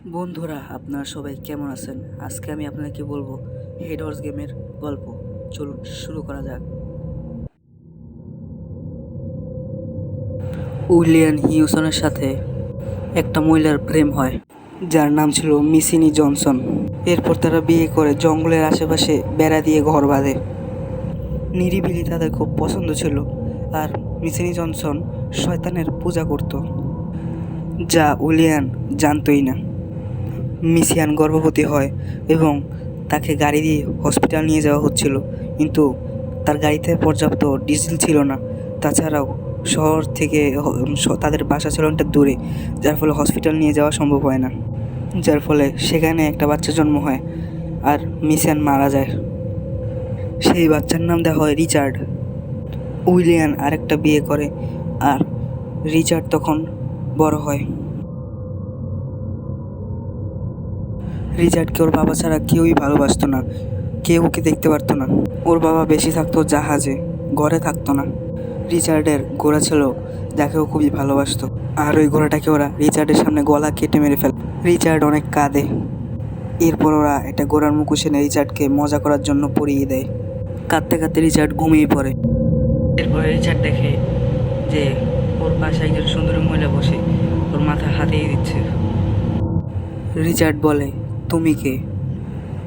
বন্ধুরা, আপনারা সবাই কেমন আছেন? আজকে আমি আপনাকে বলবো হেড হর্স গেমের গল্প। চলুন শুরু করা যাক। উইলিয়াম হিউসনের সাথে একটা মহিলার প্রেম হয়, যার নাম ছিল মিসিনি জনসন। এরপর তারা বিয়ে করে জঙ্গলের আশেপাশে বেড়া দিয়ে ঘর বাঁধে। নিরিবিলি তাদের খুব পছন্দ ছিল, আর মিসিনি জনসন শয়তানের পূজা করত, যা উইলিয়াম জানতই না। মিসিয়ান গর্ভবতী হয় এবং তাকে গাড়ি দিয়ে হসপিটাল নিয়ে যাওয়া হচ্ছিল, কিন্তু তার গাড়িতে পর্যাপ্ত ডিজেল ছিল না। তাছাড়াও শহর থেকে তাদের বাসা ছিল অনেকটা দূরে, যার ফলে হসপিটাল নিয়ে যাওয়া সম্ভব হয় না। যার ফলে সেখানে একটা বাচ্চা জন্ম হয়, আর মিসিয়ান মারা যায়। সেই বাচ্চার নাম দেওয়া হয় রিচার্ড। উইলিয়াম আরেকটা বিয়ে করে, আর রিচার্ড তখন বড় হয়। রিচার্ডকে ওর বাবা ছাড়া কেউই ভালোবাসতো না, কেউ ওকে দেখতে পারতো না। ওর বাবা বেশি থাকতো জাহাজে, ঘরে থাকতো না। রিচার্ডের ঘোড়া ছিল, যাকে ও খুবই ভালোবাসতো, আর ওই ঘোড়াটাকে ওরা রিচার্ডের সামনে গলা কেটে মেরে ফেলে। রিচার্ড অনেক কাঁদে। এরপর ওরা একটা ঘোড়ার মুখোশ এনে রিচার্ডকে মজা করার জন্য পরিয়ে দেয়। কাঁদতে কাঁদতে রিচার্ড ঘুমিয়ে পড়ে। এরপরে রিচার্ড দেখে যে ওর পাশে একজন সুন্দরী মহিলা বসে ওর মাথা হাতেই দিচ্ছে। রিচার্ড বলে, তুমি কে?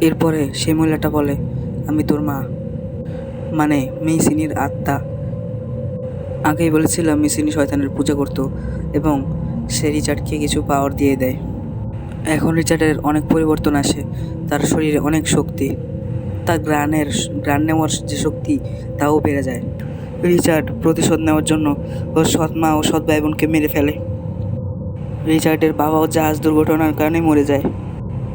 এরপরে সেই মহিলাটা বলে, আমি তোর মা, মানে মেইসিনির আত্মা। আগেই বলেছিলাম মিসিনি শয়তানের পূজা করত, এবং সে রিচার্ডকে কিছু পাওয়ার দিয়ে দেয়। এখন রিচার্ডের অনেক পরিবর্তন আসে। তার শরীরে অনেক শক্তি, তার ঘ্রাণ নেওয়ার যে শক্তি তাও বেড়ে যায়। রিচার্ড প্রতিশোধ নেওয়ার জন্য ওর সৎ মা ও সৎ ভাই বোনকে মেরে ফেলে। রিচার্ডের বাবাও জাহাজ দুর্ঘটনার কারণে মরে যায়।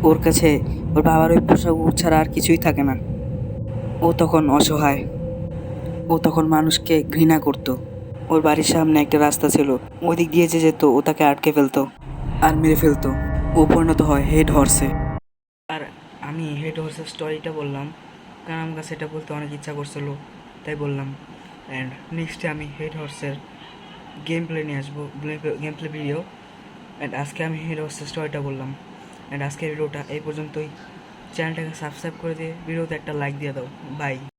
ওর কাছে ওর বাবার ওই পোশাক ছাড়া আর কিছুই থাকে না। ও তখন অসহায়। ও তখন মানুষকে ঘৃণা করত। ওর বাড়ির সামনে একটা রাস্তা ছিল, ওই দিক দিয়ে যে যেত ও তাকে আটকে ফেলতো আর মেরে ফেলতো। ও পরিণত হয় হেড হর্সে। আর আমি হেড হর্সের স্টোরিটা বললাম কারণ আমার কাছে এটা বলতে অনেক ইচ্ছা করছিল, তাই বললাম। অ্যান্ড নেক্সটে আমি হেড হর্সের গেম প্লে নিয়ে আসবো, গেম প্লে ভিডিও। অ্যান্ড আজকে আমি হেড হর্সের স্টোরিটা বললাম। অ্যান্ড আজকের ভিডিওটা এই পর্যন্তই। চ্যানেলটাকে সাবস্ক্রাইব করে দিয়ে ভিডিওতে একটা লাইক দিয়ে দাও। বাই।